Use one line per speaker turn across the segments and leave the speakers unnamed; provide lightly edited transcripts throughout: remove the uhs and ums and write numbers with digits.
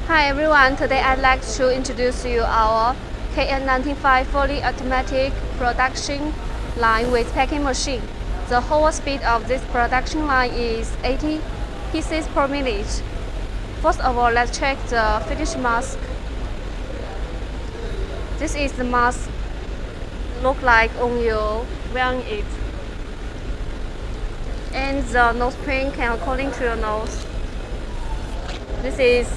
Hi everyone, today I'd like to introduce you our KF95 fully automatic production line with packing machine. The whole speed of this production line is 80 pieces per minute. First of all, let's check the finished mask. This is the mask look like on you wearing it. And the nose pin can according to your nose. This is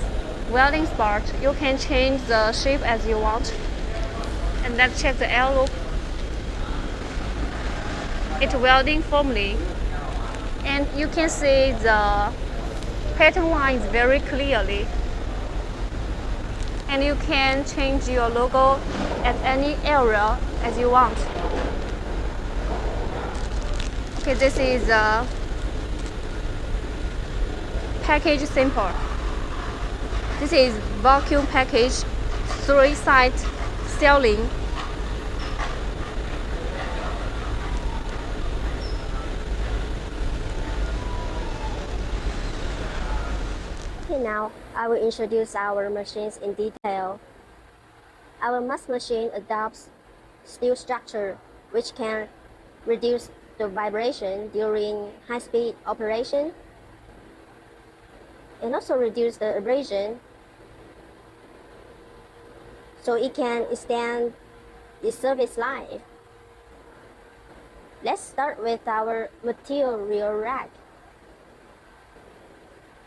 welding part. You can change the shape as you want. And let's check the air loop. It's welding firmly. And you can see the pattern lines very clearly. And you can change your logo at any area as you want. Okay, this is a package sample. This is vacuum package, 3-side sealing.
Okay, now I will introduce our machines in detail. Our mask machine adopts steel structure, which can reduce the vibration during high-speed operation and also reduce the abrasion, so it can extend the service life. Let's start with our material rack.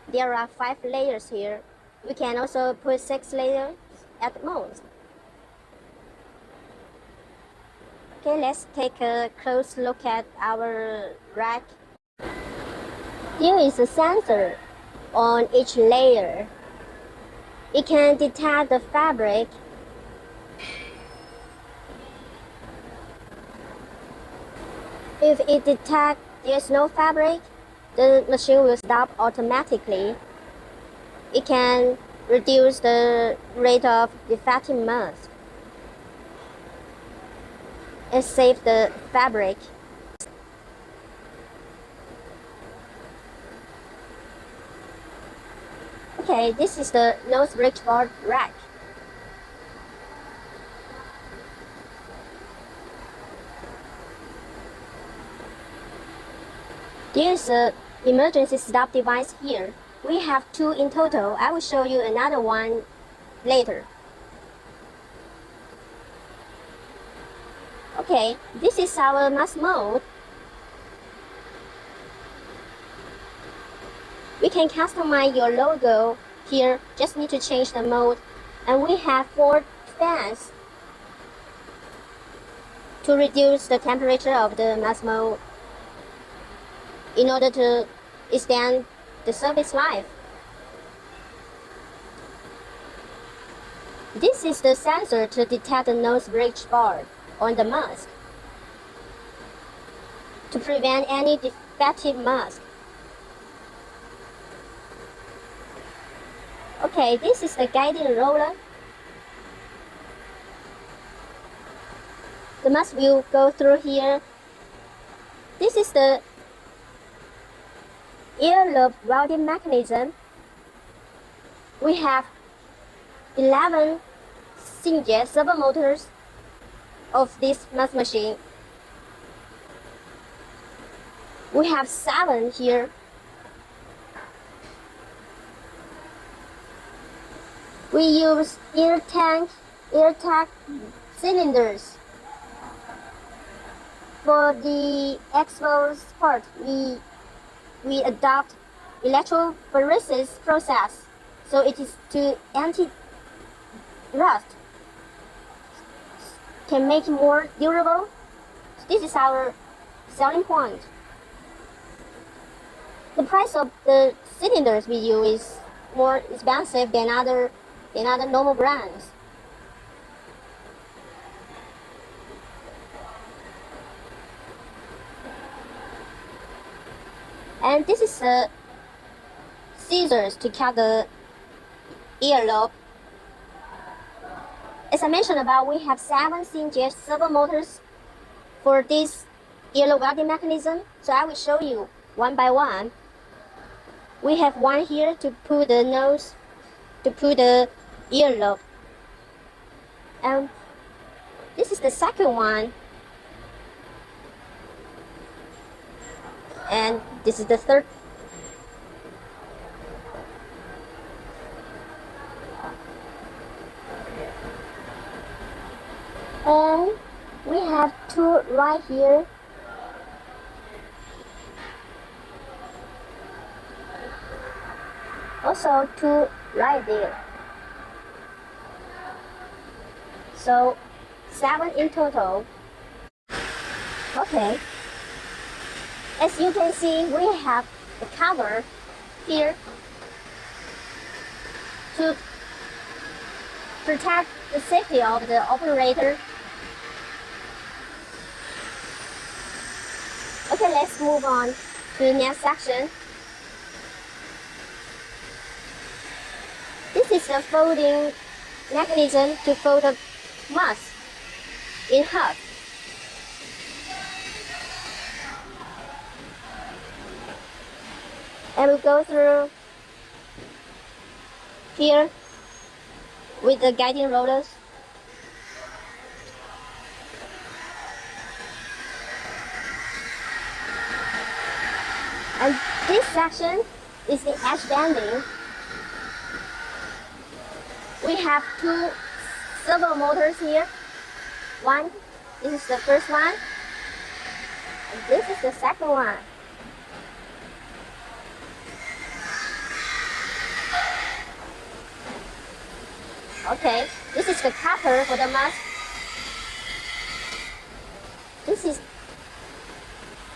There are 5 layers here. We can also put 6 layers at most. Okay, let's take a close look at our rack. Here is a sensor on each layer. It can detect the fabric. If it detects there's no fabric, the machine will stop automatically. It can reduce the rate of defective mask and save the fabric. Okay, this is the nose bridge board rack. There's an emergency stop device here. We have 2 in total. I will show you another one later. Okay, this is our mask mode. We can customize your logo here, just need to change the mode. And we have 4 fans to reduce the temperature of the mask mode in order to extend the service life. This is the sensor to detect the nose bridge board on the mask to prevent any defective mask. Okay, this is the guiding roller. The mask will go through here. This is the ear lobe welding mechanism. We have 11 single servo motors of this mask machine. We have 7 here. We use air tank cylinders. For the exposed part, we adopt electrophoresis process, so it is to anti-rust, can make it more durable. This is our selling point. The price of the cylinders we use is more expensive than other normal brands. And this is scissors to cut the earlobe. As I mentioned about, we have 7 single servo motors for this earlobe welding mechanism, so I will show you one by one. We have one here to put the nose to put the earlobe. And this is the second one. And this is the third. And we have two right here. Also two right there. So 7 in total. Okay. As you can see, we have the cover here to protect the safety of the operator. Okay, let's move on to the next section. This is a folding mechanism to fold a mask in half. And we'll go through here with the guiding rollers. And this section is the edge bending. We have two servo motors here. One, this is the first one, and this is the second one. Okay, this is the cutter for the mask. This is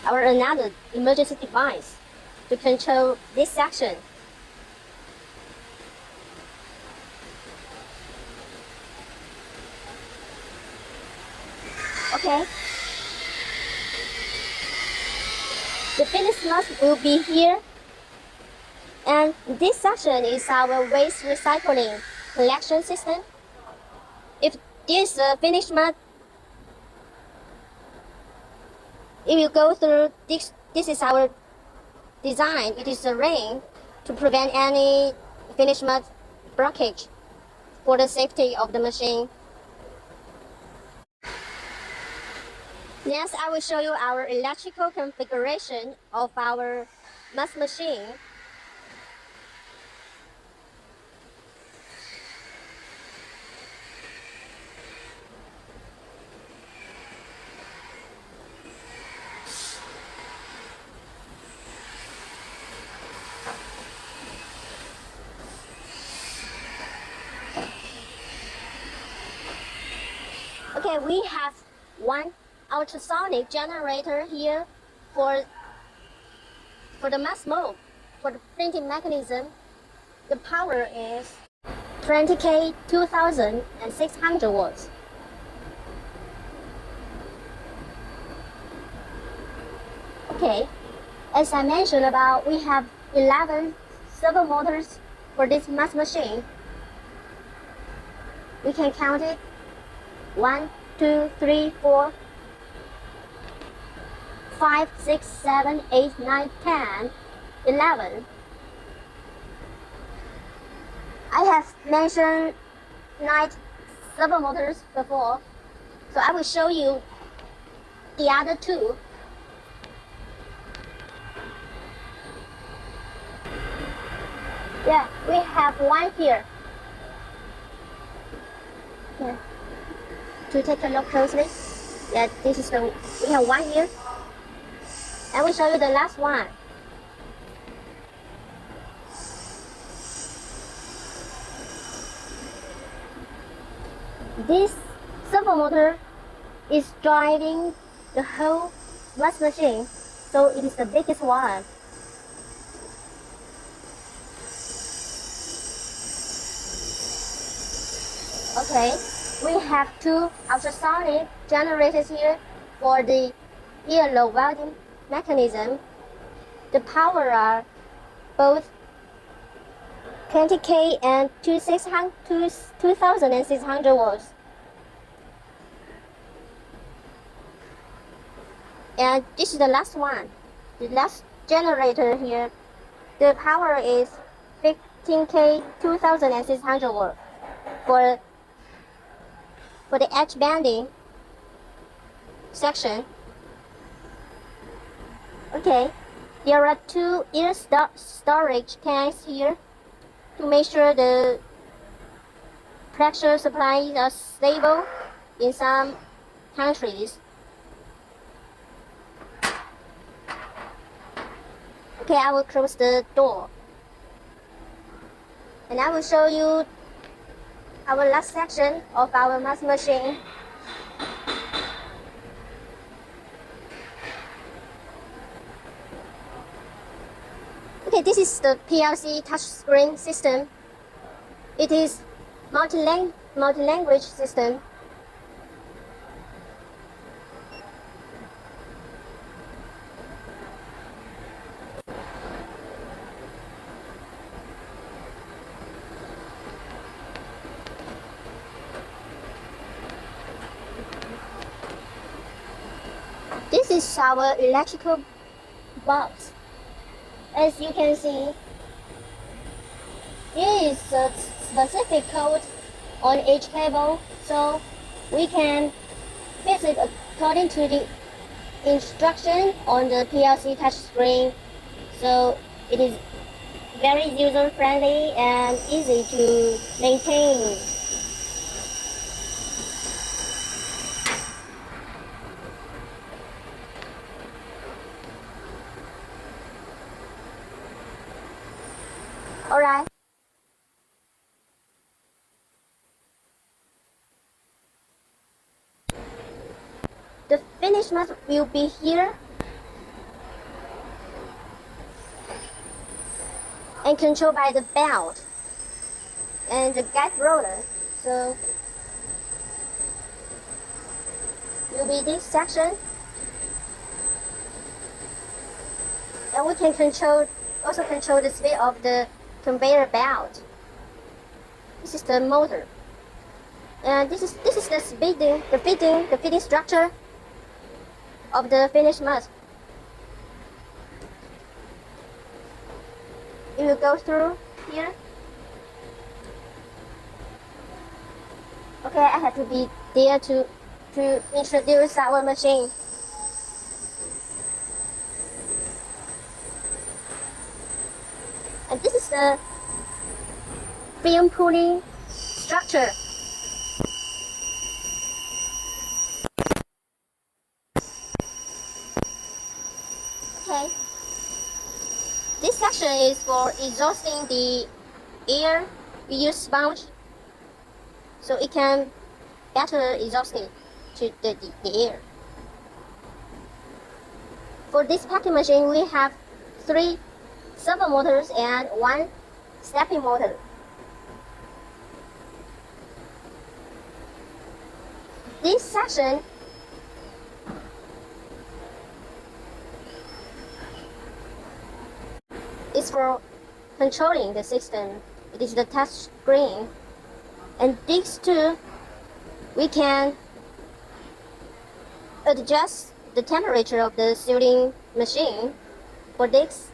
our another emergency device to control this section. Okay. The finished mask will be here. And this section is our waste recycling collection system. If this finished mask, it will go through this. This is our design. It is a ring to prevent any finished mask blockage for the safety of the machine. Next, I will show you our electrical configuration of our mask machine. Okay, we have one ultrasonic generator here for the mask mode. For the printing mechanism, the power is 20K 2600 watts. Okay, as I mentioned about, we have 11 servo motors for this mask machine. We can count it. 1, 2, 3, 4, 5, 6, 7, 8, 9, 10, 11. I have mentioned 9 servo motors before, so I will show you the other 2. Yeah, we have one here. Yeah. To take a look closely. Yeah, this is the, we have one here. I will show you the last one. This servo motor is driving the whole mask machine, so it is the biggest one. Okay, we have 2 ultrasonic generators here for the earlobe welding mechanism. The power are both 20K and 2600 watts. And this is the last one, the last generator here. The power is K2600 for the edge banding section. Okay, there are two air storage tanks here to make sure the pressure supplies are stable in some countries. Okay, I will close the door. And I will show you our last section of our mask machine. Okay, this is the PLC touchscreen system. It is multi-language system. This is our electrical box. As you can see, there is a specific code on each cable, so we can fix it according to the instruction on the PLC touchscreen. So it is very user-friendly and easy to maintain. Alright. The finished mask will be here and controlled by the belt and the guide roller. So will be this section, and we can also control the speed of the conveyor belt. This is the motor, and this is the fitting structure of the finished mask. It will go through here. Okay, I have to be there to introduce our machine. And this is the film pulling structure. Okay. This section is for exhausting the air. We use sponge so it can better exhaust it to the air. For this packing machine, we have 3 servo motors and 1 stepping motor. This section is for controlling the system. It is the touch screen. And these two, we can adjust the temperature of the sewing machine for this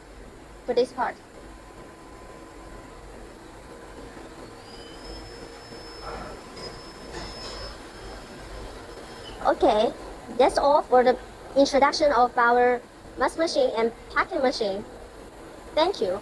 part. Okay, that's all for the introduction of our mask machine and packing machine. Thank you.